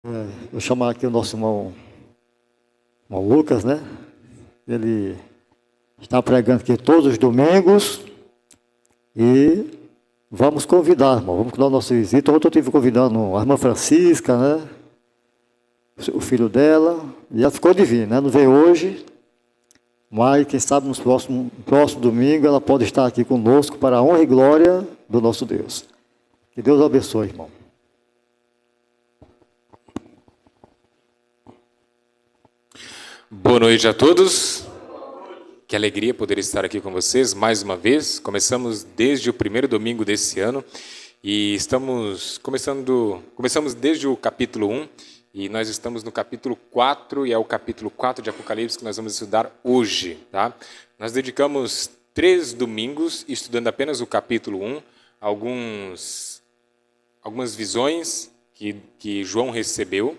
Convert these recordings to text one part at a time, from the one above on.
Vou chamar aqui o nosso irmão Lucas, né? Ele está pregando aqui todos os domingos e vamos convidar, irmão. Vamos dar nossa visita. Ontem eu estive convidando a irmã Francisca, né? O filho dela, e ela ficou de vir, né? Não veio hoje, mas quem sabe no próximo domingo ela pode estar aqui conosco para a honra e glória do nosso Deus. Que Deus abençoe, irmão. Boa noite a todos. Que alegria poder estar aqui com vocês mais uma vez. Começamos desde o primeiro domingo desse ano e começamos desde o capítulo 1 e nós estamos no capítulo 4 e é o capítulo 4 de Apocalipse que nós vamos estudar hoje, tá? Nós dedicamos 3 domingos estudando apenas o capítulo 1, algumas visões que João recebeu.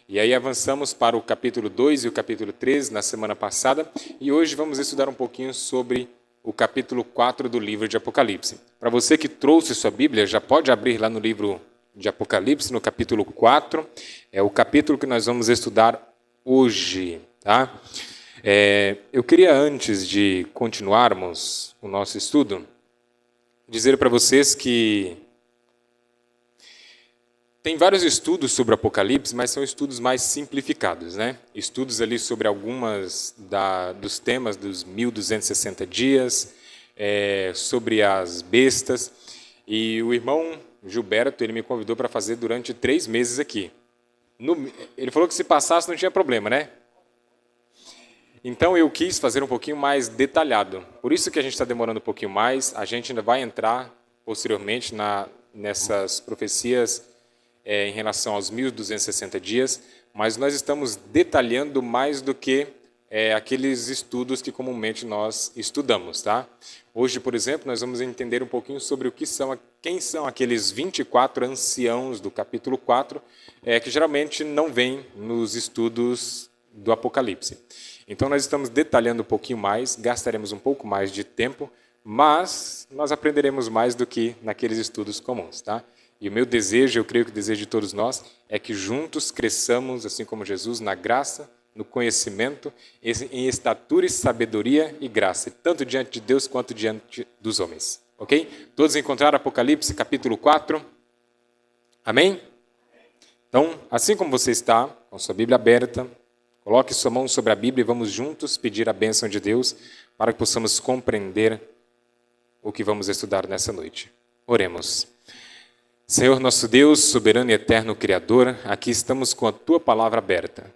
E aí avançamos para o capítulo 2 e o capítulo 3 na semana passada, e hoje vamos estudar um pouquinho sobre o capítulo 4 do livro de Apocalipse. Para você que trouxe sua Bíblia, já pode abrir lá no livro de Apocalipse, no capítulo 4, é o capítulo que nós vamos estudar hoje, tá? Eu queria, antes de continuarmos o nosso estudo, dizer para vocês que tem vários estudos sobre o Apocalipse, mas são estudos mais simplificados, né? Estudos ali sobre algumas dos temas dos 1260 dias, sobre as bestas. E o irmão Gilberto, ele me convidou para fazer durante 3 meses aqui. Ele falou que se passasse não tinha problema, né? Então eu quis fazer um pouquinho mais detalhado. Por isso que a gente está demorando um pouquinho mais. A gente ainda vai entrar posteriormente nessas profecias em relação aos 1260 dias, mas nós estamos detalhando mais do que aqueles estudos que comumente nós estudamos, tá? Hoje, por exemplo, nós vamos entender um pouquinho sobre quem são aqueles 24 anciãos do capítulo 4, que geralmente não vêm nos estudos do Apocalipse. Então nós estamos detalhando um pouquinho mais, gastaremos um pouco mais de tempo, mas nós aprenderemos mais do que naqueles estudos comuns, tá? E o meu desejo, eu creio que o desejo de todos nós, é que juntos cresçamos, assim como Jesus, na graça, no conhecimento, em estatura e sabedoria e graça, tanto diante de Deus quanto diante dos homens. Ok? Todos encontraram Apocalipse, capítulo 4? Amém? Então, assim como você está, com sua Bíblia aberta, coloque sua mão sobre a Bíblia e vamos juntos pedir a bênção de Deus para que possamos compreender o que vamos estudar nessa noite. Oremos. Senhor nosso Deus, soberano e eterno Criador, aqui estamos com a Tua palavra aberta,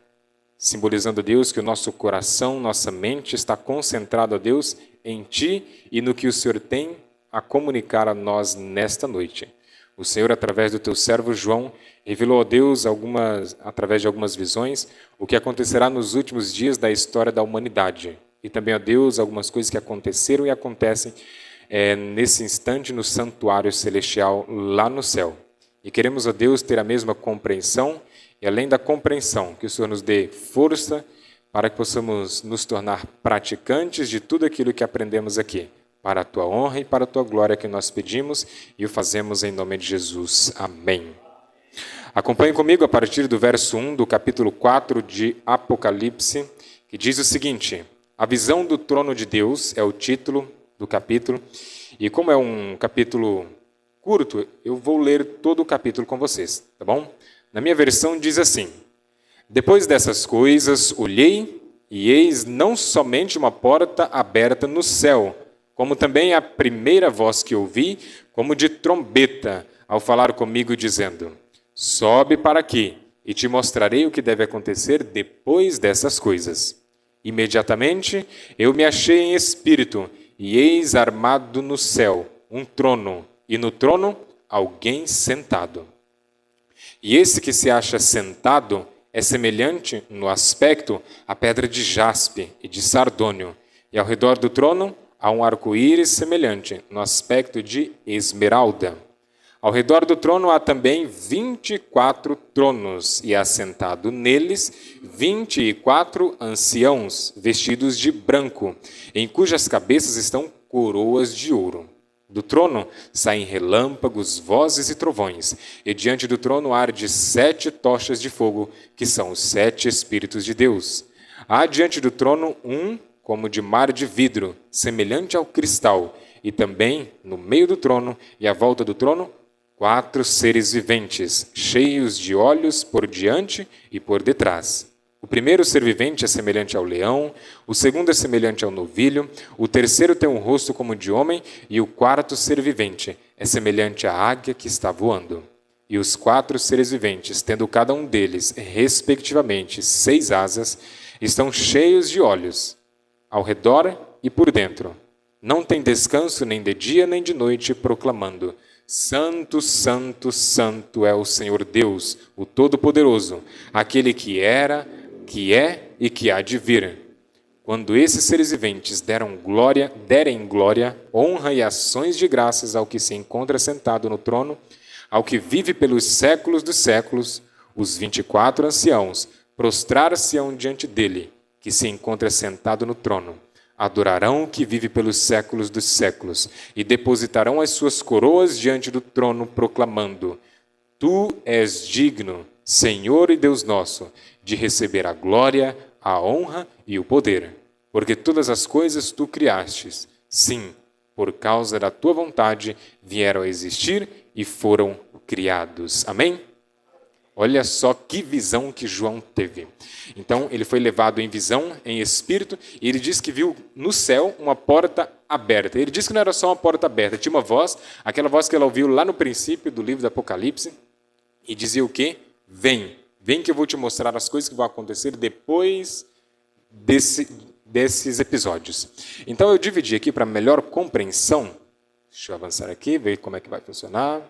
simbolizando, Deus, que o nosso coração, nossa mente está concentrado, a Deus, em Ti e no que o Senhor tem a comunicar a nós nesta noite. O Senhor, através do Teu servo João, revelou a Deus, através de algumas visões, o que acontecerá nos últimos dias da história da humanidade. E também, a Deus, algumas coisas que aconteceram e acontecem nesse instante no santuário celestial lá no céu. E queremos, ó Deus, ter a mesma compreensão e, além da compreensão, que o Senhor nos dê força para que possamos nos tornar praticantes de tudo aquilo que aprendemos aqui, para a Tua honra e para a Tua glória que nós pedimos e o fazemos em nome de Jesus. Amém. Acompanhe comigo a partir do verso 1 do capítulo 4 de Apocalipse, que diz o seguinte: a visão do trono de Deus é o título do capítulo, e como é um capítulo curto, eu vou ler todo o capítulo com vocês, tá bom? Na minha versão diz assim: depois dessas coisas olhei, e eis não somente uma porta aberta no céu, como também a primeira voz que ouvi, como de trombeta, ao falar comigo, dizendo: sobe para aqui, e te mostrarei o que deve acontecer depois dessas coisas. Imediatamente eu me achei em espírito, e eis armado no céu um trono, e no trono alguém sentado. E esse que se acha sentado é semelhante no aspecto à pedra de jaspe e de sardônio, e ao redor do trono há um arco-íris semelhante no aspecto de esmeralda. Ao redor do trono há também 24 tronos, e assentado neles 24 anciãos, vestidos de branco, em cujas cabeças estão coroas de ouro. Do trono saem relâmpagos, vozes e trovões, e diante do trono arde 7 tochas de fogo, que são os 7 Espíritos de Deus. Há diante do trono um como de mar de vidro, semelhante ao cristal, e também, no meio do trono e à volta do trono, 4 seres viventes, cheios de olhos por diante e por detrás. O primeiro ser vivente é semelhante ao leão, o segundo é semelhante ao novilho, o terceiro tem um rosto como de homem, e o quarto ser vivente é semelhante à águia que está voando. E os 4 seres viventes, tendo cada um deles, respectivamente, 6 asas, estão cheios de olhos, ao redor e por dentro. Não tem descanso nem de dia nem de noite, proclamando: Santo, Santo, Santo é o Senhor Deus, o Todo-Poderoso, aquele que era, que é e que há de vir. Quando esses seres viventes derem glória, honra e ações de graças ao que se encontra sentado no trono, ao que vive pelos séculos dos séculos, os 24 anciãos prostrar-se-ão diante dele, que se encontra sentado no trono. Adorarão o que vive pelos séculos dos séculos e depositarão as suas coroas diante do trono, proclamando: Tu és digno, Senhor e Deus nosso, de receber a glória, a honra e o poder, porque todas as coisas tu criastes. Sim, por causa da tua vontade vieram a existir e foram criados. Amém? Olha só que visão que João teve. Então, ele foi levado em visão, em espírito, e ele diz que viu no céu uma porta aberta. Ele disse que não era só uma porta aberta, tinha uma voz, aquela voz que ela ouviu lá no princípio do livro do Apocalipse, e dizia o quê? Vem que eu vou te mostrar as coisas que vão acontecer depois desses episódios. Então, eu dividi aqui para melhor compreensão. Deixa eu avançar aqui, ver como é que vai funcionar.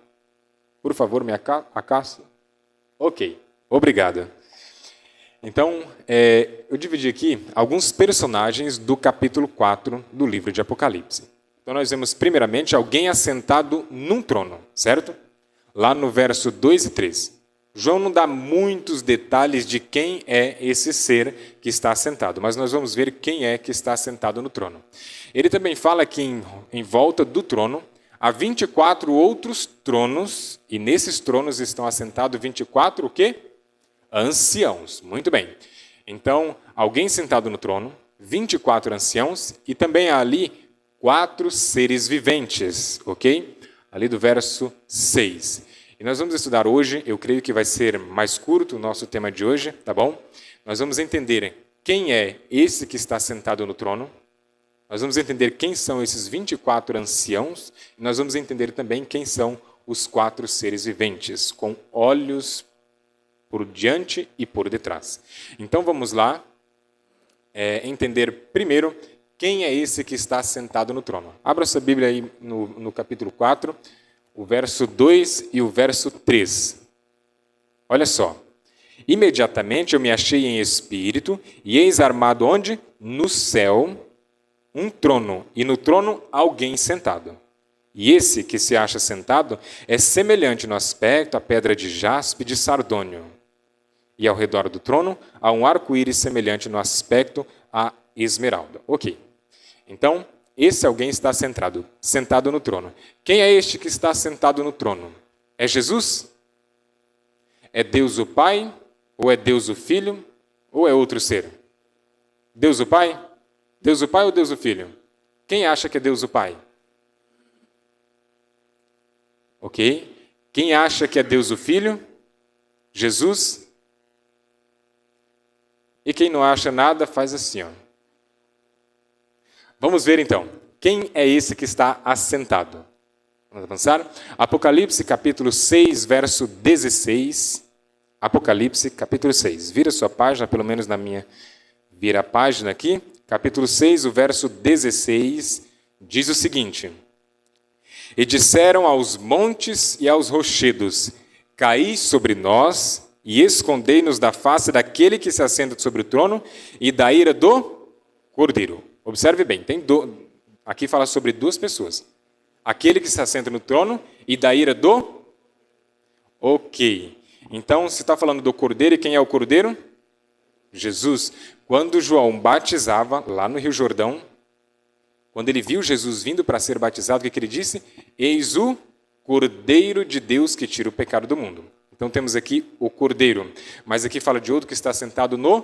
Por favor, me acassa. Ok, obrigado. Então, eu dividi aqui alguns personagens do capítulo 4 do livro de Apocalipse. Então, nós vemos primeiramente alguém assentado num trono, certo? Lá no verso 2 e 3. João não dá muitos detalhes de quem é esse ser que está assentado, mas nós vamos ver quem é que está assentado no trono. Ele também fala que em volta do trono há 24 outros tronos, e nesses tronos estão assentados 24 o quê? Anciãos. Muito bem. Então, alguém sentado no trono, 24 anciãos, e também há ali 4 seres viventes, ok? Ali do verso 6. E nós vamos estudar hoje, eu creio que vai ser mais curto o nosso tema de hoje, tá bom? Nós vamos entender quem é esse que está sentado no trono. Nós vamos entender quem são esses 24 anciãos, e nós vamos entender também quem são os 4 seres viventes, com olhos por diante e por detrás. Então vamos lá entender primeiro quem é esse que está sentado no trono. Abra sua Bíblia aí no capítulo 4, o verso 2 e o verso 3. Olha só. Imediatamente eu me achei em espírito, e eis armado onde? No céu, um trono, e no trono alguém sentado. E esse que se acha sentado é semelhante no aspecto à pedra de jaspe de sardônio. E ao redor do trono há um arco-íris semelhante no aspecto à esmeralda. Ok. Então, esse alguém está sentado no trono. Quem é este que está sentado no trono? É Jesus? É Deus o Pai? Ou é Deus o Filho? Ou é outro ser? Deus o Pai? Deus o Pai ou Deus o Filho? Quem acha que é Deus o Pai? Ok. Quem acha que é Deus o Filho? Jesus? E quem não acha nada, faz assim, ó. Vamos ver então. Quem é esse que está assentado? Vamos avançar? Apocalipse capítulo 6, verso 16. Apocalipse capítulo 6. Vira sua página, pelo menos na minha. Vira a página aqui. Capítulo 6, o verso 16, diz o seguinte: E disseram aos montes e aos rochedos: Caí sobre nós e escondei-nos da face daquele que se assenta sobre o trono e da ira do Cordeiro. Observe bem, aqui fala sobre 2 pessoas. Aquele que se assenta no trono e da ira do... Ok. Então, se está falando do Cordeiro, e quem é o Cordeiro? Jesus. Quando João batizava, lá no Rio Jordão, quando ele viu Jesus vindo para ser batizado, o que ele disse? Eis o Cordeiro de Deus que tira o pecado do mundo. Então temos aqui o Cordeiro, mas aqui fala de outro que está sentado no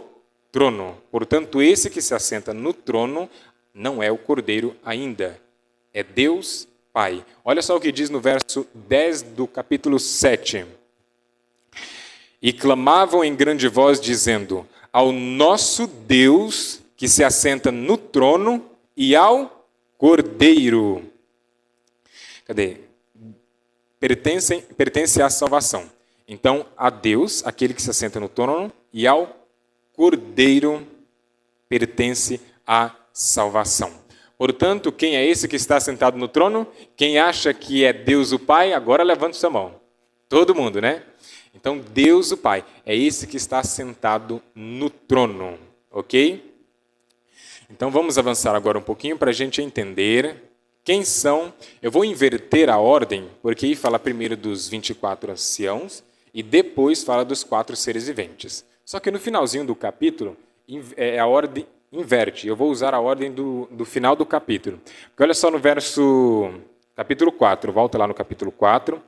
trono. Portanto, esse que se assenta no trono não é o Cordeiro ainda, é Deus Pai. Olha só o que diz no verso 10 do capítulo 7. E clamavam em grande voz, dizendo: ao nosso Deus que se assenta no trono e ao Cordeiro. Cadê? Pertence à salvação. Então, a Deus, aquele que se assenta no trono, e ao Cordeiro pertence a salvação. Portanto, quem é esse que está sentado no trono? Quem acha que é Deus o Pai, agora levanta sua mão. Todo mundo, né? Então, Deus o Pai é esse que está sentado no trono, ok? Então, vamos avançar agora um pouquinho para a gente entender quem são. Eu vou inverter a ordem, porque aí fala primeiro dos 24 anciãos e depois fala dos 4 seres viventes. Só que no finalzinho do capítulo, a ordem inverte. Eu vou usar a ordem do final do capítulo. Porque olha só no capítulo 4, volta lá no capítulo 4.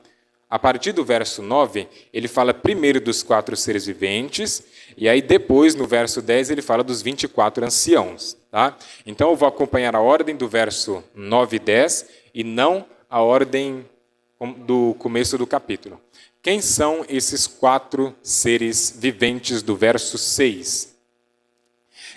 A partir do verso 9, ele fala primeiro dos 4 seres viventes, e aí depois, no verso 10, ele fala dos 24 anciãos. Tá? Então eu vou acompanhar a ordem do verso 9 e 10, e não a ordem do começo do capítulo. Quem são esses 4 seres viventes do verso 6?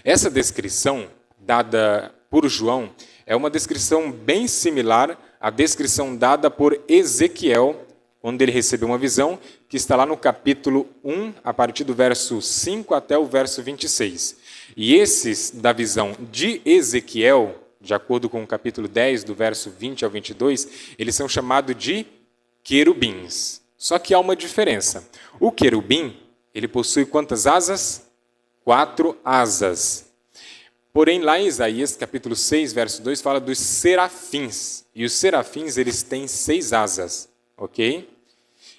Essa descrição dada por João é uma descrição bem similar à descrição dada por Ezequiel, quando ele recebeu uma visão, que está lá no capítulo 1, a partir do verso 5 até o verso 26. E esses da visão de Ezequiel, de acordo com o capítulo 10, do verso 20 ao 22, eles são chamados de querubins. Só que há uma diferença. O querubim, ele possui quantas asas? 4 asas. Porém, lá em Isaías, capítulo 6, verso 2, fala dos serafins. E os serafins, eles têm 6 asas. Ok?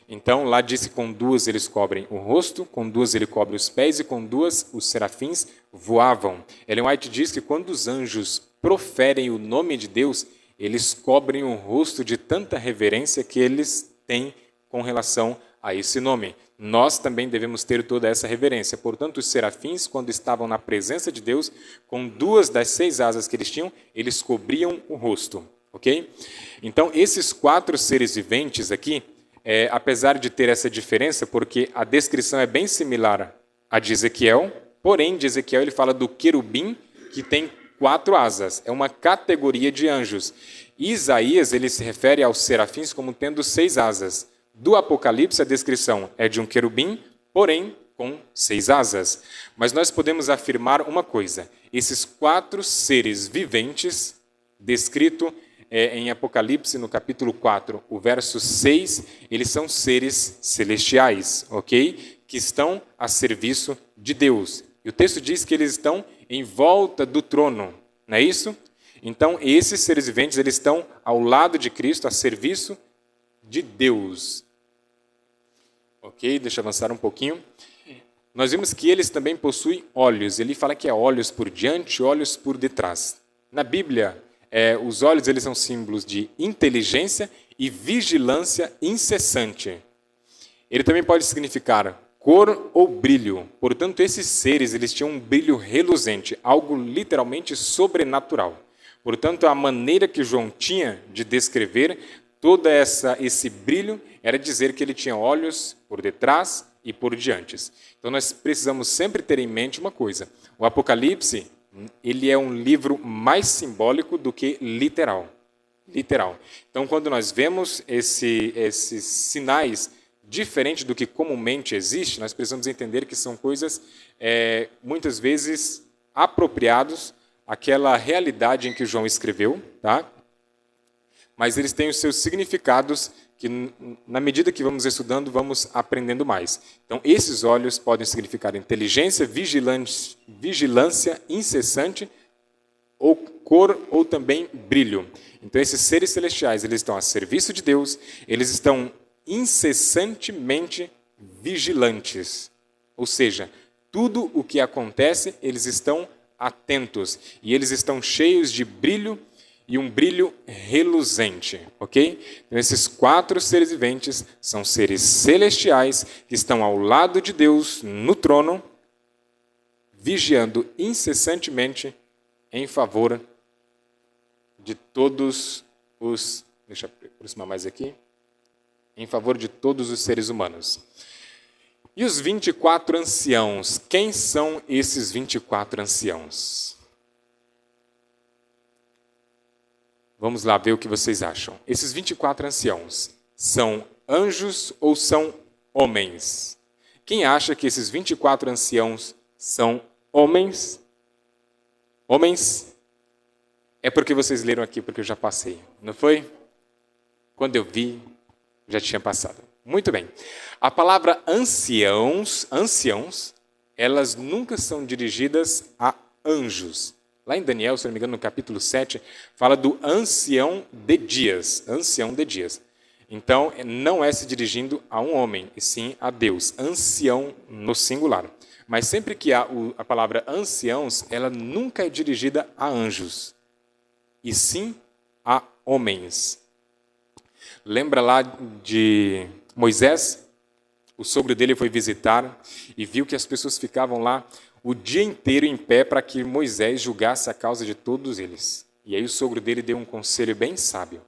Então, lá diz que com 2 eles cobrem o rosto, com 2 ele cobre os pés, e com 2 os serafins voavam. Ellen White diz que quando os anjos proferem o nome de Deus, eles cobrem o rosto de tanta reverência que eles têm com relação a esse nome. Nós também devemos ter toda essa reverência. Portanto, os serafins, quando estavam na presença de Deus, com 2 das 6 asas que eles tinham, eles cobriam o rosto. Ok? Então, esses 4 seres viventes aqui, apesar de ter essa diferença, porque a descrição é bem similar à de Ezequiel, porém, de Ezequiel ele fala do querubim, que tem 4 asas. É uma categoria de anjos. Isaías ele se refere aos serafins como tendo 6 asas. Do Apocalipse, a descrição é de um querubim, porém, com 6 asas. Mas nós podemos afirmar uma coisa. Esses 4 seres viventes, descrito em Apocalipse, no capítulo 4, o verso 6, eles são seres celestiais, ok? Que estão a serviço de Deus. E o texto diz que eles estão em volta do trono, não é isso? Então, esses seres viventes, eles estão ao lado de Cristo, a serviço de Deus. Ok? Deixa eu avançar um pouquinho. Nós vimos que eles também possuem olhos. Ele fala que é olhos por diante, olhos por detrás. Na Bíblia, os olhos eles são símbolos de inteligência e vigilância incessante. Ele também pode significar cor ou brilho. Portanto, esses seres eles tinham um brilho reluzente, algo literalmente sobrenatural. Portanto, a maneira que João tinha de descrever todo esse brilho era dizer que ele tinha olhos por detrás e por diante. Então, nós precisamos sempre ter em mente uma coisa. O Apocalipse ele é um livro mais simbólico do que literal. Então, quando nós vemos esses sinais diferentes do que comumente existe, nós precisamos entender que são coisas, muitas vezes, apropriados àquela realidade em que João escreveu, tá? Mas eles têm os seus significados que, na medida que vamos estudando, vamos aprendendo mais. Então, esses olhos podem significar inteligência, vigilância incessante, ou cor, ou também brilho. Então, esses seres celestiais, eles estão a serviço de Deus, eles estão incessantemente vigilantes. Ou seja, tudo o que acontece, eles estão atentos. E eles estão cheios de brilho e um brilho reluzente, ok? Então, esses 4 seres viventes são seres celestiais que estão ao lado de Deus no trono, vigiando incessantemente em favor de todos os... Deixa eu aproximar mais aqui. Em favor de todos os seres humanos. E os 24 anciãos? Quem são esses 24 anciãos? Vamos lá ver o que vocês acham. Esses 24 anciãos são anjos ou são homens? Quem acha que esses 24 anciãos são homens? Homens? É porque vocês leram aqui, porque eu já passei, não foi? Quando eu vi, já tinha passado. Muito bem. A palavra anciãos, elas nunca são dirigidas a anjos. Lá em Daniel, se não me engano, no capítulo 7, fala do ancião de dias. Ancião de dias. Então, não é se dirigindo a um homem, e sim a Deus. Ancião no singular. Mas sempre que há a palavra anciãos, ela nunca é dirigida a anjos, e sim a homens. Lembra lá de Moisés? O sogro dele foi visitar e viu que as pessoas ficavam lá o dia inteiro em pé para que Moisés julgasse a causa de todos eles. E aí o sogro dele deu um conselho bem sábio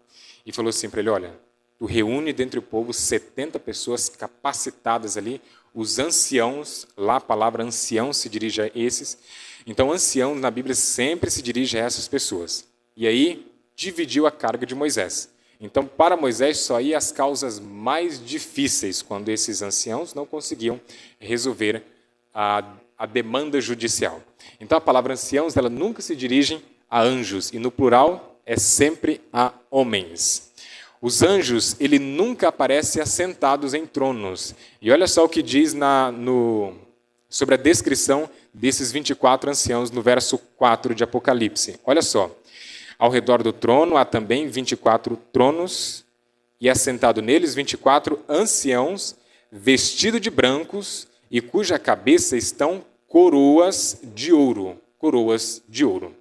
e falou assim para ele: olha, tu reúne dentre o povo 70 pessoas capacitadas ali, os anciãos, lá a palavra ancião se dirige a esses. Então, ancião na Bíblia sempre se dirige a essas pessoas. E aí dividiu a carga de Moisés. Então, para Moisés, só ia as causas mais difíceis, quando esses anciãos não conseguiam resolver a demanda judicial. Então, a palavra anciãos, ela nunca se dirige a anjos, e no plural é sempre a homens. Os anjos, ele nunca aparecem assentados em tronos. E olha só o que diz sobre a descrição desses 24 anciãos no verso 4 de Apocalipse. Olha só. Ao redor do trono há também 24 tronos, e assentado neles 24 anciãos, vestidos de brancos, e cuja cabeça estão coroas de ouro. Coroas de ouro.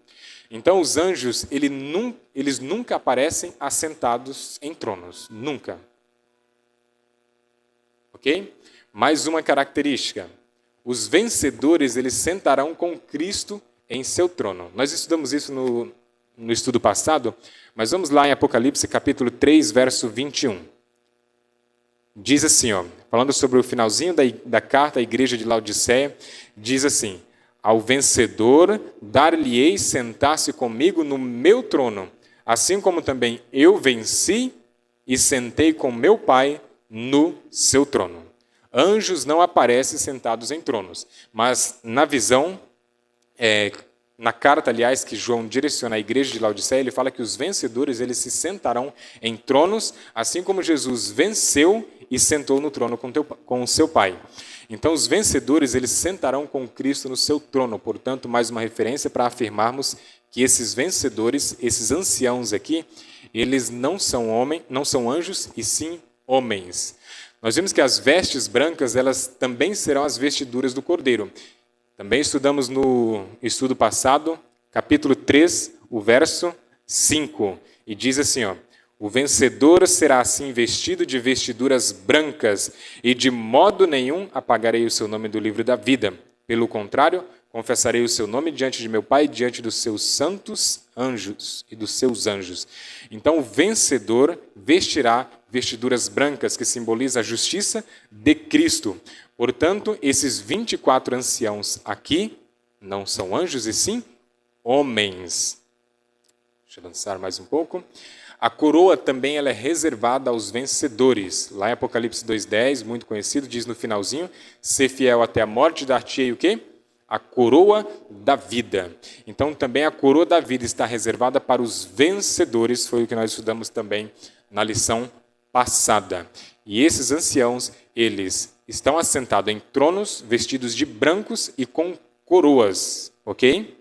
Então, os anjos, eles nunca aparecem assentados em tronos. Nunca. Ok? Mais uma característica. Os vencedores, eles sentarão com Cristo em seu trono. Nós estudamos isso no estudo passado, mas vamos lá em Apocalipse, capítulo 3, verso 21. Diz assim, falando sobre o finalzinho da carta à igreja de Laodiceia, diz assim: ao vencedor dar-lhe-ei sentar-se comigo no meu trono, assim como também eu venci e sentei com meu Pai no seu trono. Anjos não aparecem sentados em tronos, mas na visão, na carta, aliás, que João direciona à igreja de Laodiceia, ele fala que os vencedores, eles se sentarão em tronos, assim como Jesus venceu e sentou no trono com o seu Pai. Então, os vencedores, eles sentarão com Cristo no seu trono. Portanto, mais uma referência para afirmarmos que esses vencedores, esses anciãos aqui, eles não são anjos, e sim homens. Nós vimos que as vestes brancas, elas também serão as vestiduras do Cordeiro. Também estudamos no estudo passado, capítulo 3, o verso 5. E diz assim, o vencedor será assim vestido de vestiduras brancas, e de modo nenhum apagarei o seu nome do livro da vida. Pelo contrário, confessarei o seu nome diante de meu Pai, diante dos seus santos anjos e dos seus anjos. Então, o vencedor vestirá vestiduras brancas, que simboliza a justiça de Cristo. Portanto, esses 24 anciãos aqui não são anjos, e sim homens. Deixa eu avançar mais um pouco. A coroa também ela é reservada aos vencedores. Lá em Apocalipse 2,10, muito conhecido, diz no finalzinho: ser fiel até a morte, dar-te-ei o quê? A coroa da vida. Então, também a coroa da vida está reservada para os vencedores, foi o que nós estudamos também na lição passada. E esses anciãos, eles estão assentados em tronos, vestidos de brancos e com coroas, ok?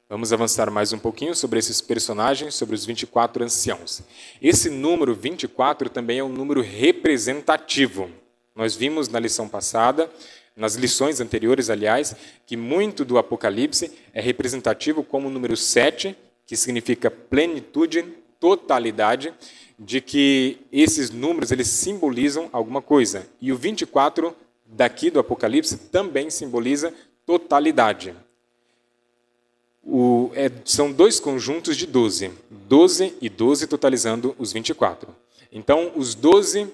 Vamos avançar mais um pouquinho sobre esses personagens, sobre os 24 anciãos. Esse número 24 também é um número representativo. Nós vimos na lição passada, nas lições anteriores, aliás, que muito do Apocalipse é representativo como o número 7, que significa plenitude, totalidade, de que esses números eles simbolizam alguma coisa. E o 24 daqui do Apocalipse também simboliza totalidade. São dois conjuntos de 12. 12 e 12 totalizando os 24. Então, os 12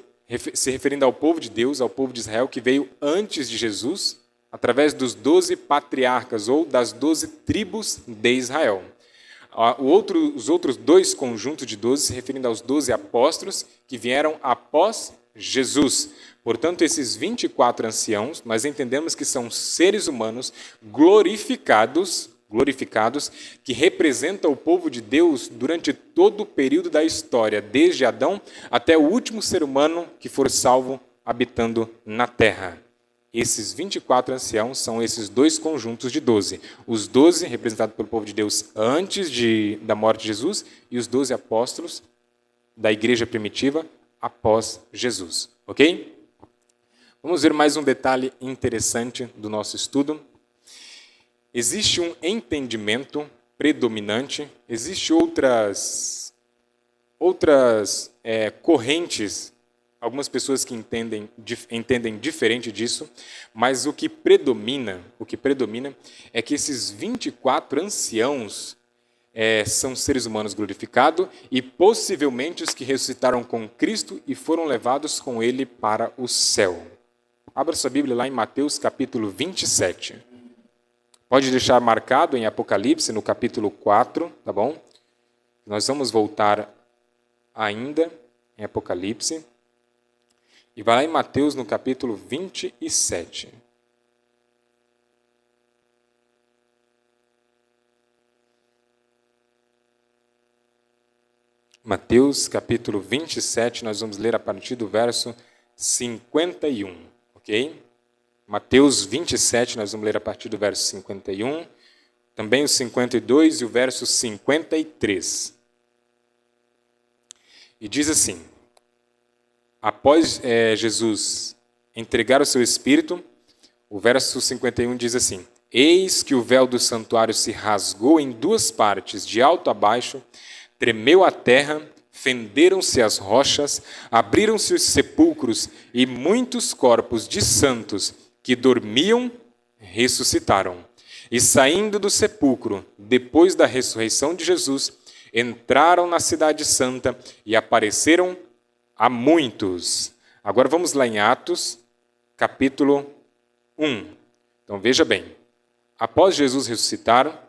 se referindo ao povo de Deus, ao povo de Israel, que veio antes de Jesus, através dos 12 patriarcas, ou das 12 tribos de Israel. Os outros dois conjuntos de 12 se referindo aos 12 apóstolos, que vieram após Jesus. Portanto, esses 24 anciãos, nós entendemos que são seres humanos glorificados, que representam o povo de Deus durante todo o período da história, desde Adão até o último ser humano que for salvo habitando na terra. Esses 24 anciãos são esses dois conjuntos de 12. Os 12 representados pelo povo de Deus antes da morte de Jesus e os 12 apóstolos da igreja primitiva após Jesus. Ok? Vamos ver mais um detalhe interessante do nosso estudo. Existe um entendimento predominante, existem outras correntes, algumas pessoas que entendem diferente disso, mas o que predomina é que esses 24 anciãos são seres humanos glorificados e possivelmente os que ressuscitaram com Cristo e foram levados com Ele para o céu. Abra sua Bíblia lá em Mateus capítulo 27. Pode deixar marcado em Apocalipse, no capítulo 4, tá bom? Nós vamos voltar ainda em Apocalipse. E vai lá em Mateus, no capítulo 27. Mateus, capítulo 27, nós vamos ler a partir do verso 51, ok? Mateus 27, nós vamos ler a partir do verso 51, também o 52 e o verso 53. E diz assim: após Jesus entregar o seu Espírito, o verso 51 diz assim: eis que o véu do santuário se rasgou em duas partes, de alto a baixo, tremeu a terra, fenderam-se as rochas, abriram-se os sepulcros, e muitos corpos de santos que dormiam, ressuscitaram. E saindo do sepulcro, depois da ressurreição de Jesus, entraram na cidade santa e apareceram a muitos. Agora vamos lá em Atos, capítulo 1. Então veja bem, após Jesus ressuscitar,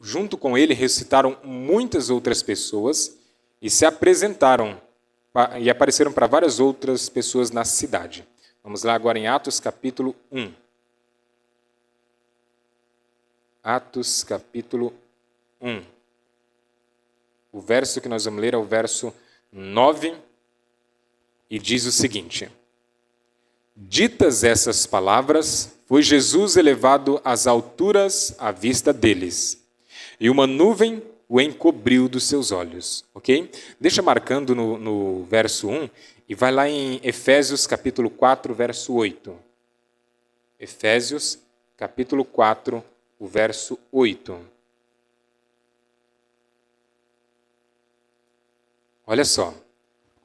junto com ele ressuscitaram muitas outras pessoas e se apresentaram e apareceram para várias outras pessoas na cidade. Vamos lá agora em Atos capítulo 1. Atos capítulo 1. O verso que nós vamos ler é o verso 9 e diz o seguinte: ditas essas palavras, foi Jesus elevado às alturas à vista deles, e uma nuvem o encobriu dos seus olhos. Ok? Deixa marcando no verso 1 e vai lá em Efésios capítulo 4, verso 8. Efésios capítulo 4, o verso 8. Olha só,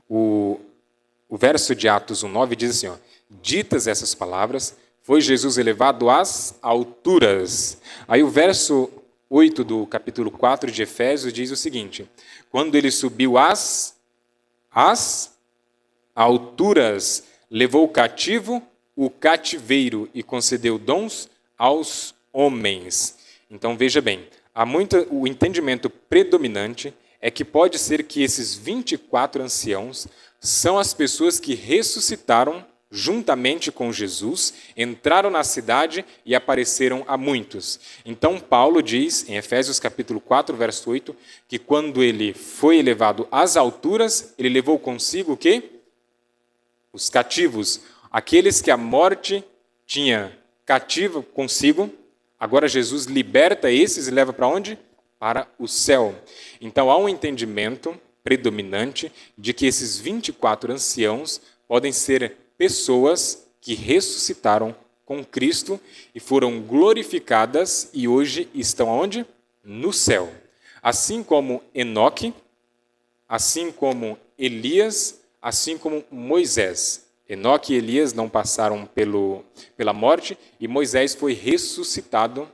o verso de Atos 1,9 diz assim, ó, ditas essas palavras, foi Jesus elevado às alturas. Aí o verso 8 do capítulo 4 de Efésios diz o seguinte: quando ele subiu às alturas, levou cativo o cativeiro e concedeu dons aos homens. Então veja bem, o entendimento predominante é que pode ser que esses 24 anciãos são as pessoas que ressuscitaram juntamente com Jesus, entraram na cidade e apareceram a muitos. Então Paulo diz, em Efésios capítulo 4, verso 8, que quando ele foi elevado às alturas, ele levou consigo o quê? Os cativos, aqueles que a morte tinha cativo consigo, agora Jesus liberta esses e leva para onde? Para o céu. Então há um entendimento predominante de que esses 24 anciãos podem ser pessoas que ressuscitaram com Cristo e foram glorificadas e hoje estão onde? no céu. Assim como Enoque, assim como Elias, assim como Moisés. Enoque e Elias não passaram pela morte e Moisés foi ressuscitado,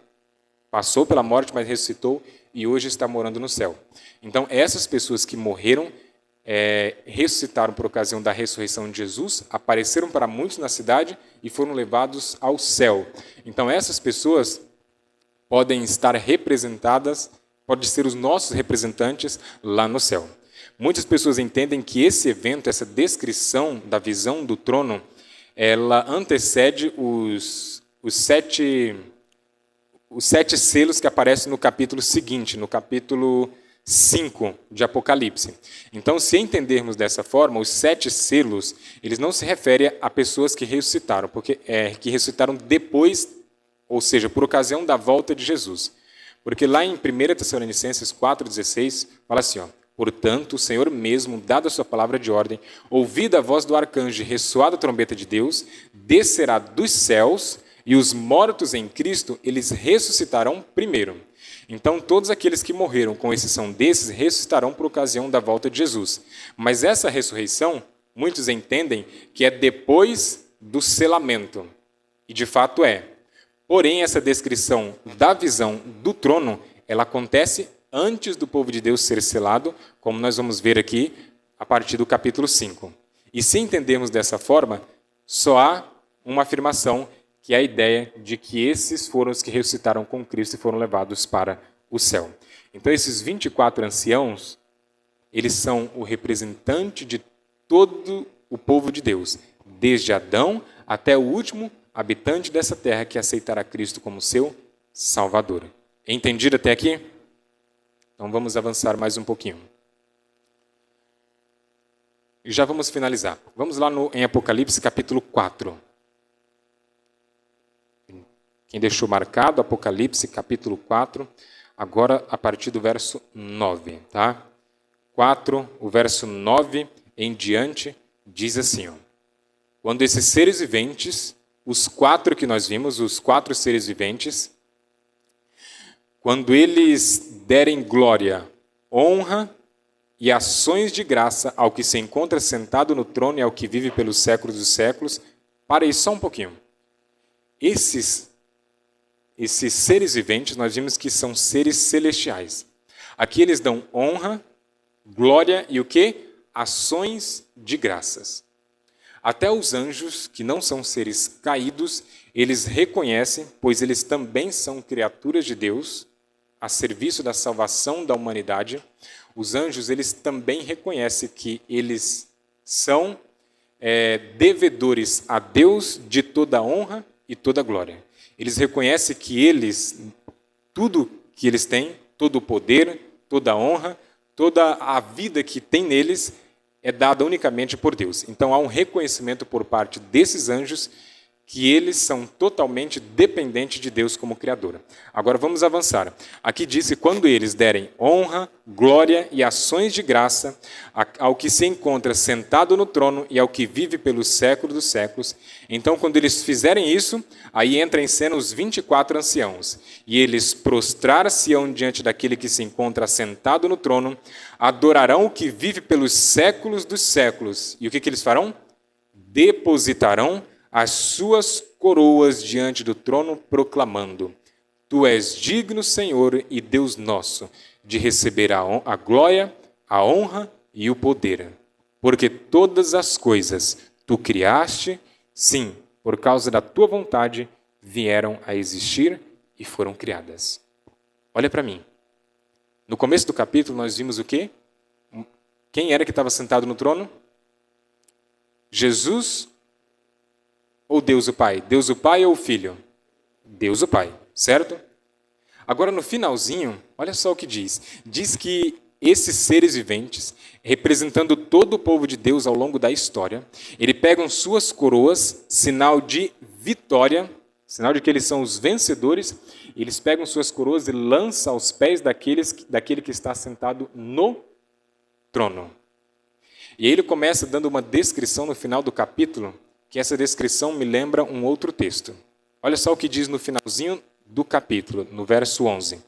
passou pela morte, mas ressuscitou e hoje está morando no céu. Então, essas pessoas que morreram, ressuscitaram por ocasião da ressurreição de Jesus, apareceram para muitos na cidade e foram levados ao céu. Então, essas pessoas podem estar representadas, podem ser os nossos representantes lá no céu. Muitas pessoas entendem que esse evento, essa descrição da visão do trono, ela antecede os sete selos que aparecem no capítulo seguinte, no capítulo 5 de Apocalipse. Então, se entendermos dessa forma, os 7 selos, eles não se referem a pessoas que ressuscitaram, que ressuscitaram depois, ou seja, por ocasião da volta de Jesus. Porque lá em 1 Tessalonicenses 4,16, fala assim, portanto, o Senhor mesmo, dada a sua palavra de ordem, ouvida a voz do arcanjo e ressoada a trombeta de Deus, descerá dos céus e os mortos em Cristo, eles ressuscitarão primeiro. Então, todos aqueles que morreram, com exceção desses, ressuscitarão por ocasião da volta de Jesus. Mas essa ressurreição, muitos entendem que é depois do selamento. E de fato é. Porém, essa descrição da visão do trono, ela acontece antes do povo de Deus ser selado, como nós vamos ver aqui a partir do capítulo 5. E se entendermos dessa forma, só há uma afirmação, que é a ideia de que esses foram os que ressuscitaram com Cristo e foram levados para o céu. Então, esses 24 anciãos, eles são o representante de todo o povo de Deus, desde Adão até o último habitante dessa terra que aceitará Cristo como seu Salvador. Entendido até aqui? Então vamos avançar mais um pouquinho. E já vamos finalizar. Vamos lá em Apocalipse capítulo 4. Quem deixou marcado, Apocalipse capítulo 4, agora a partir do verso 9. Tá? 4, o verso 9 em diante, diz assim, quando esses seres viventes, os 4 que nós vimos, os 4 seres viventes, quando eles derem glória, honra e ações de graça ao que se encontra sentado no trono e ao que vive pelos séculos dos séculos, para aí só um pouquinho. Esses seres viventes, nós vimos que são seres celestiais. Aqui eles dão honra, glória e o quê? Ações de graças. Até os anjos, que não são seres caídos, eles reconhecem, pois eles também são criaturas de Deus, a serviço da salvação da humanidade. Os anjos, eles também reconhecem que eles são devedores a Deus de toda honra e toda glória. Eles reconhecem que tudo que eles têm, todo o poder, toda a honra, toda a vida que tem neles é dada unicamente por Deus. Então há um reconhecimento por parte desses anjos que eles são totalmente dependentes de Deus como Criador. Agora vamos avançar. Aqui diz que quando eles derem honra, glória e ações de graça ao que se encontra sentado no trono e ao que vive pelos séculos dos séculos, então quando eles fizerem isso, aí entra em cena os 24 anciãos. E eles prostrar-se-ão diante daquele que se encontra sentado no trono, adorarão o que vive pelos séculos dos séculos. E o que eles farão? Depositarão as suas coroas diante do trono, proclamando: Tu és digno, Senhor e Deus nosso, de receber a glória, a honra e o poder. Porque todas as coisas Tu criaste, sim, por causa da Tua vontade, vieram a existir e foram criadas. Olha para mim. No começo do capítulo nós vimos o quê? Quem era que estava sentado no trono? Jesus ou Deus o Pai? Deus o Pai ou o Filho? Deus o Pai, certo? Agora no finalzinho, olha só o que diz. Diz que esses seres viventes, representando todo o povo de Deus ao longo da história, eles pegam suas coroas, sinal de vitória, sinal de que eles são os vencedores, eles pegam suas coroas e lançam aos pés daquele que está sentado no trono. E aí ele começa dando uma descrição no final do capítulo, que essa descrição me lembra um outro texto. Olha só o que diz no finalzinho do capítulo, no verso 11.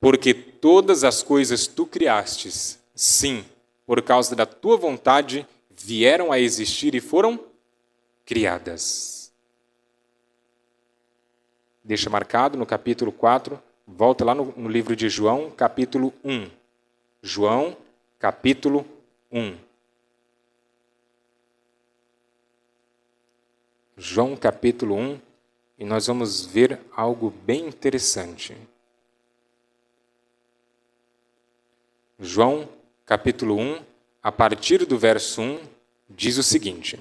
porque todas as coisas tu criastes, sim, por causa da tua vontade, vieram a existir e foram criadas. Deixa marcado no capítulo 4, volta lá no livro de João, capítulo 1. João, capítulo 1. João, capítulo 1, e nós vamos ver algo bem interessante. João, capítulo 1, a partir do verso 1, diz o seguinte: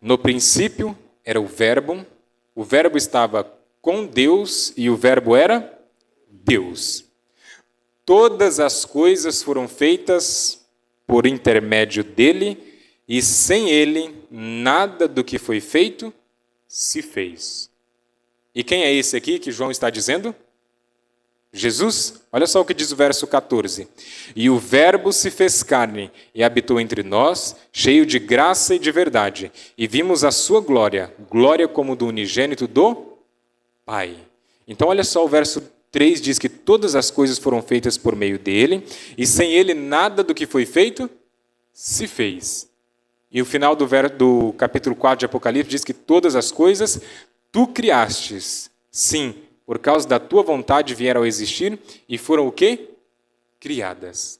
no princípio era o Verbo estava com Deus e o Verbo era Deus. Todas as coisas foram feitas por intermédio dele, e sem ele, nada do que foi feito se fez. E quem é esse aqui que João está dizendo? Jesus. Olha só o que diz o verso 14. E o Verbo se fez carne e habitou entre nós, cheio de graça e de verdade. E vimos a sua glória, glória como do unigênito do Pai. Então olha só, o verso 3 diz que todas as coisas foram feitas por meio dele, e sem ele nada do que foi feito se fez. E o final do capítulo 4 de Apocalipse diz que todas as coisas tu criastes. Sim, por causa da tua vontade vieram a existir e foram o quê? Criadas.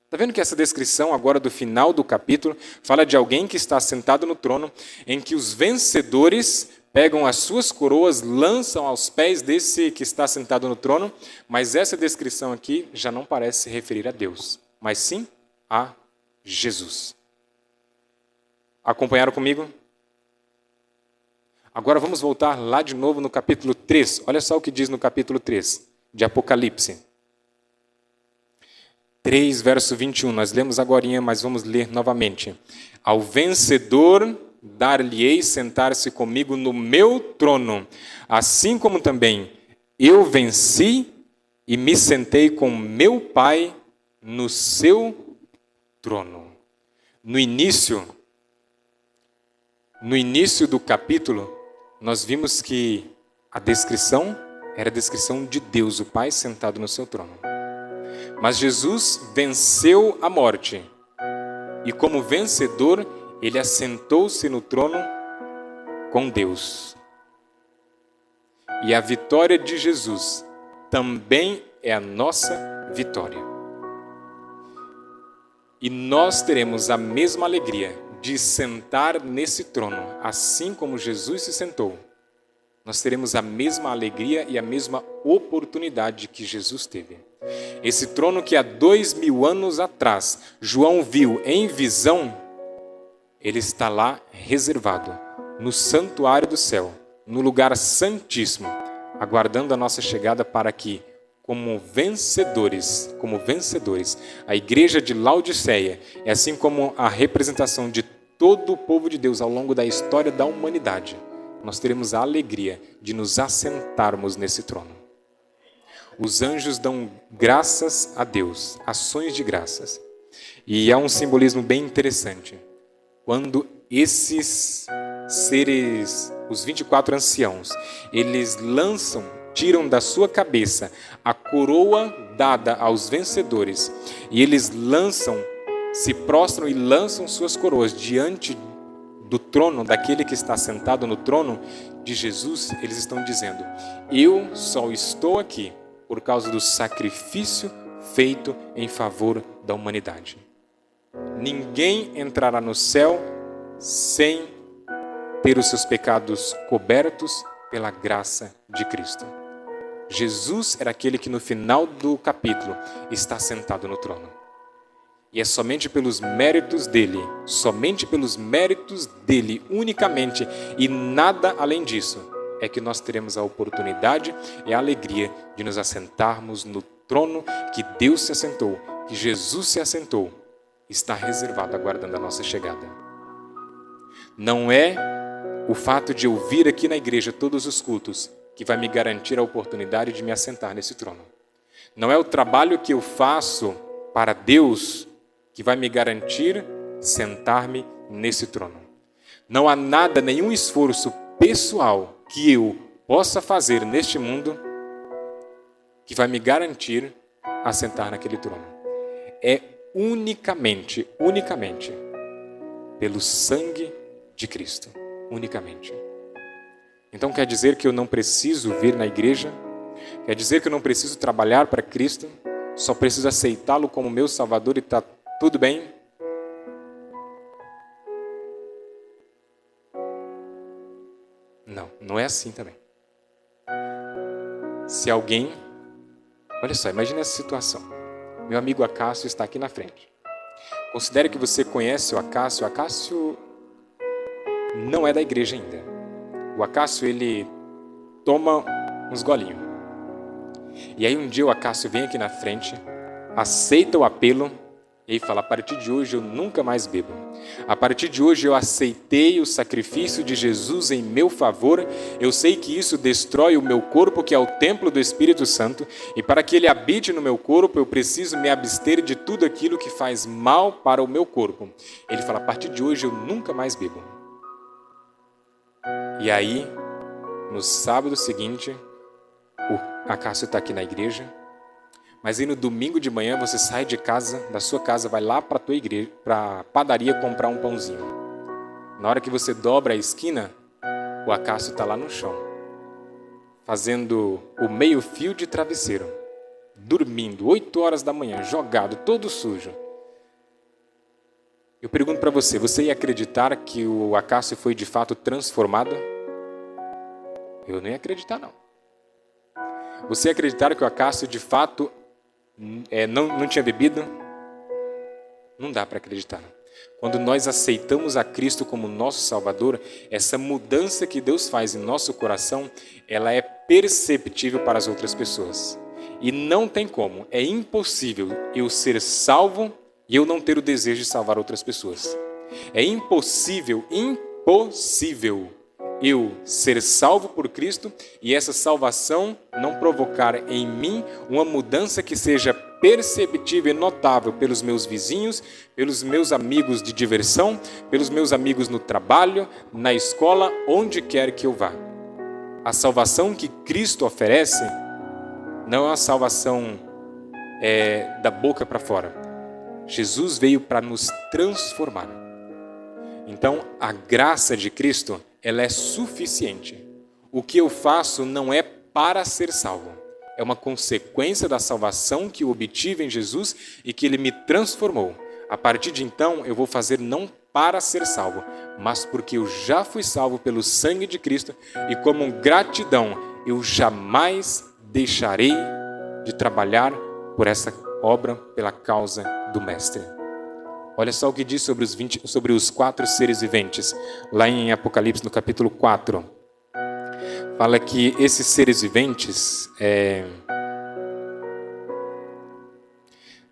Está vendo que essa descrição agora do final do capítulo fala de alguém que está sentado no trono, em que os vencedores pegam as suas coroas, lançam aos pés desse que está sentado no trono, mas essa descrição aqui já não parece se referir a Deus, mas sim a Jesus. Acompanharam comigo? Agora vamos voltar lá de novo no capítulo 3. Olha só o que diz no capítulo 3 de Apocalipse. 3, verso 21. Nós lemos agorinha, mas vamos ler novamente. Ao vencedor dar-lhe-ei sentar-se comigo no meu trono, assim como também eu venci e me sentei com meu Pai no seu trono. No início do capítulo, nós vimos que a descrição era a descrição de Deus, o Pai sentado no seu trono. Mas Jesus venceu a morte e, como vencedor, ele assentou-se no trono com Deus. E a vitória de Jesus também é a nossa vitória. E nós teremos a mesma alegria de sentar nesse trono, assim como Jesus se sentou. Nós teremos a mesma alegria e a mesma oportunidade que Jesus teve. Esse trono que há 2000 anos atrás João viu em visão, ele está lá reservado, no santuário do céu, no lugar santíssimo, aguardando a nossa chegada para que, como vencedores, a igreja de Laodiceia é assim como a representação de todo o povo de Deus ao longo da história da humanidade. Nós teremos a alegria de nos assentarmos nesse trono. Os anjos dão graças a Deus, ações de graças. E há um simbolismo bem interessante. Quando esses seres, os 24 anciãos, eles tiram da sua cabeça a coroa dada aos vencedores, e eles se prostram e lançam suas coroas diante do trono, daquele que está sentado no trono de Jesus. Eles estão dizendo: eu só estou aqui por causa do sacrifício feito em favor da humanidade. Ninguém entrará no céu sem ter os seus pecados cobertos pela graça de Cristo. Jesus era aquele que no final do capítulo está sentado no trono. E é somente pelos méritos dele, unicamente, e nada além disso, é que nós teremos a oportunidade e a alegria de nos assentarmos no trono que Deus se assentou, que Jesus se assentou, está reservado aguardando a nossa chegada. Não é o fato de eu vir aqui na igreja todos os cultos que vai me garantir a oportunidade de me assentar nesse trono. Não é o trabalho que eu faço para Deus que vai me garantir sentar-me nesse trono. Não há nada, nenhum esforço pessoal que eu possa fazer neste mundo que vai me garantir assentar naquele trono. É unicamente pelo sangue de Cristo. Unicamente. Então quer dizer que eu não preciso vir na igreja? Quer dizer que eu não preciso trabalhar para Cristo? Só preciso aceitá-lo como meu Salvador e está tudo bem? Não, não é assim também. Se alguém... Olha só, imagine essa situação. Meu amigo Acácio está aqui na frente. Considere que você conhece o Acácio. O Acácio não é da igreja ainda. O Acácio, ele toma uns golinhos. E aí um dia o Acácio vem aqui na frente, aceita o apelo e fala: a partir de hoje eu nunca mais bebo. A partir de hoje eu aceitei o sacrifício de Jesus em meu favor. Eu sei que isso destrói o meu corpo, que é o templo do Espírito Santo. E para que ele habite no meu corpo, eu preciso me abster de tudo aquilo que faz mal para o meu corpo. Ele fala: a partir de hoje eu nunca mais bebo. E aí, no sábado seguinte, o Acácio está aqui na igreja. Mas aí no domingo de manhã você sai de casa, da sua casa, vai lá para a tua igreja, para a padaria comprar um pãozinho. Na hora que você dobra a esquina, o Acácio está lá no chão, fazendo o meio-fio de travesseiro, dormindo, 8 horas da manhã, jogado, todo sujo. Eu pergunto para você, você ia acreditar que o Acácio foi de fato transformado? Eu não ia acreditar, não. Você ia acreditar que o Acácio de fato não tinha bebido? Não dá para acreditar. Quando nós aceitamos a Cristo como nosso Salvador, essa mudança que Deus faz em nosso coração, ela é perceptível para as outras pessoas. E não tem como, é impossível eu ser salvo e eu não ter o desejo de salvar outras pessoas. É impossível eu ser salvo por Cristo e essa salvação não provocar em mim uma mudança que seja perceptível e notável pelos meus vizinhos, pelos meus amigos de diversão, pelos meus amigos no trabalho, na escola, onde quer que eu vá. A salvação que Cristo oferece não é uma salvação da boca para fora. Jesus veio para nos transformar. Então, a graça de Cristo, ela é suficiente. O que eu faço não é para ser salvo. É uma consequência da salvação que eu obtive em Jesus e que Ele me transformou. A partir de então, eu vou fazer não para ser salvo, mas porque eu já fui salvo pelo sangue de Cristo e como gratidão, eu jamais deixarei de trabalhar por essa obra, pela causa do Mestre. Olha só o que diz sobre os 4 seres viventes, lá em Apocalipse, no capítulo 4. Fala que esses seres viventes,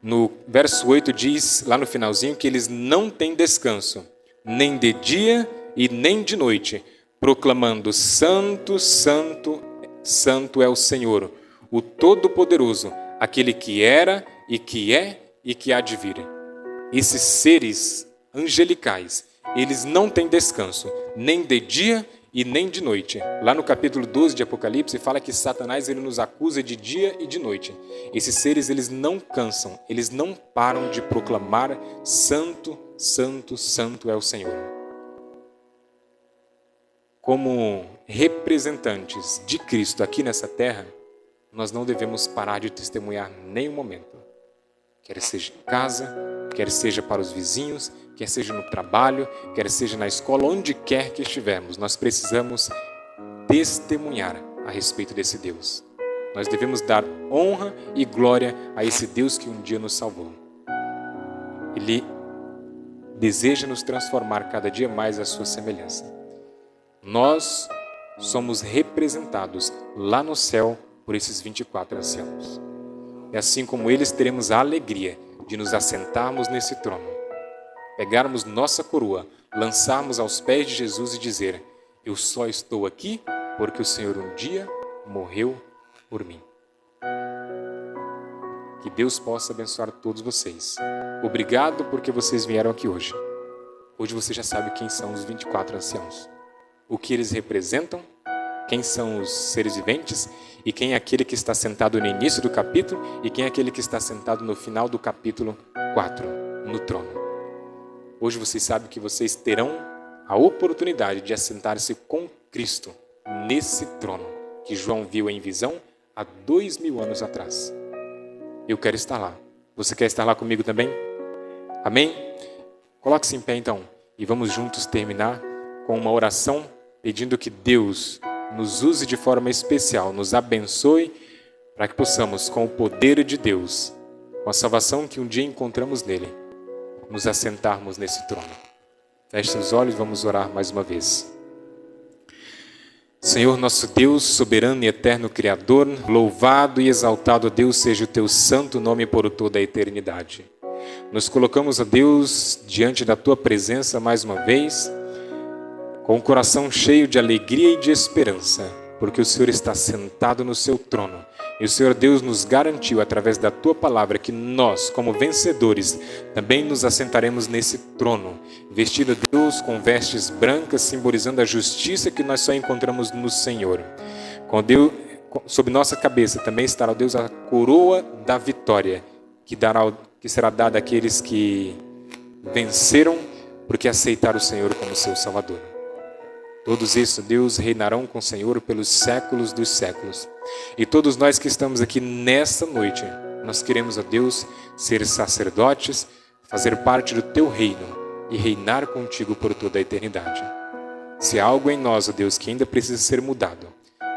no verso 8 diz, lá no finalzinho, que eles não têm descanso, nem de dia e nem de noite, proclamando: Santo, Santo, Santo é o Senhor, o Todo-Poderoso, aquele que era e que é e que há de vir. Esses seres angelicais, eles não têm descanso, nem de dia e nem de noite. Lá no capítulo 12 de Apocalipse, fala que Satanás ele nos acusa de dia e de noite. Esses seres, eles não cansam, eles não param de proclamar: Santo, Santo, Santo é o Senhor. Como representantes de Cristo aqui nessa terra, nós não devemos parar de testemunhar nem um momento. Quer seja em casa, quer seja para os vizinhos, quer seja no trabalho, quer seja na escola, onde quer que estivermos, nós precisamos testemunhar a respeito desse Deus. Nós devemos dar honra e glória a esse Deus que um dia nos salvou. Ele deseja nos transformar cada dia mais à sua semelhança. Nós somos representados lá no céu por esses 24 anciãos. E assim como eles, teremos a alegria de nos assentarmos nesse trono, pegarmos nossa coroa, lançarmos aos pés de Jesus e dizer: eu só estou aqui porque o Senhor um dia morreu por mim. Que Deus possa abençoar todos vocês. Obrigado porque vocês vieram aqui hoje. Hoje você já sabe quem são os 24 anciãos, o que eles representam, quem são os seres viventes e quem é aquele que está sentado no início do capítulo e quem é aquele que está sentado no final do capítulo 4, no trono. Hoje vocês sabem que vocês terão a oportunidade de assentar-se com Cristo nesse trono que João viu em visão há 2000 anos atrás. Eu quero estar lá. Você quer estar lá comigo também? Amém? Coloque-se em pé então e vamos juntos terminar com uma oração pedindo que Deus nos use de forma especial, nos abençoe para que possamos, com o poder de Deus, com a salvação que um dia encontramos nele, nos assentarmos nesse trono. Feche seus olhos, vamos orar mais uma vez. Senhor nosso Deus, soberano e eterno Criador, louvado e exaltado, Deus, seja o teu santo nome por toda a eternidade. Nos colocamos, a Deus, diante da tua presença mais uma vez, com o coração cheio de alegria e de esperança, porque o Senhor está sentado no seu trono. E o Senhor Deus nos garantiu, através da tua palavra, que nós, como vencedores, também nos assentaremos nesse trono, vestido, Deus, com vestes brancas, simbolizando a justiça que nós só encontramos no Senhor. Com Deus, sob nossa cabeça também estará, Deus, a coroa da vitória, que será dada àqueles que venceram, porque aceitaram o Senhor como seu Salvador. Todos esses, Deus, reinarão com o Senhor pelos séculos dos séculos. E todos nós que estamos aqui nesta noite, nós queremos, ó Deus, ser sacerdotes, fazer parte do teu reino e reinar contigo por toda a eternidade. Se há algo em nós, ó Deus, que ainda precisa ser mudado,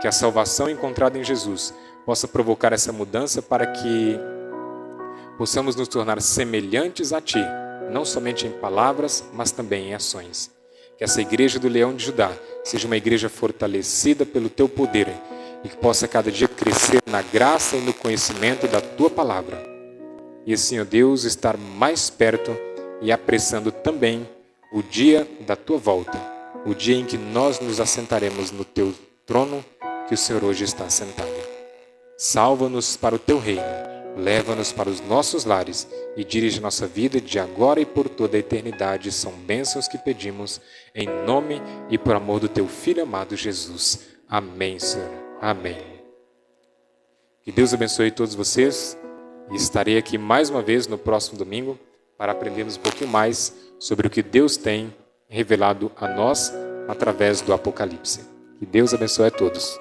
que a salvação encontrada em Jesus possa provocar essa mudança para que possamos nos tornar semelhantes a Ti, não somente em palavras, mas também em ações. Que essa igreja do Leão de Judá seja uma igreja fortalecida pelo Teu poder e que possa cada dia crescer na graça e no conhecimento da Tua palavra. E assim, ó Deus, estar mais perto e apressando também o dia da Tua volta, o dia em que nós nos assentaremos no Teu trono que o Senhor hoje está sentado. Salva-nos para o Teu reino, leva-nos para os nossos lares e dirige nossa vida de agora e por toda a eternidade. São bênçãos que pedimos em nome e por amor do Teu Filho amado Jesus. Amém, Senhor. Amém. Que Deus abençoe todos vocês e estarei aqui mais uma vez no próximo domingo para aprendermos um pouquinho mais sobre o que Deus tem revelado a nós através do Apocalipse. Que Deus abençoe a todos.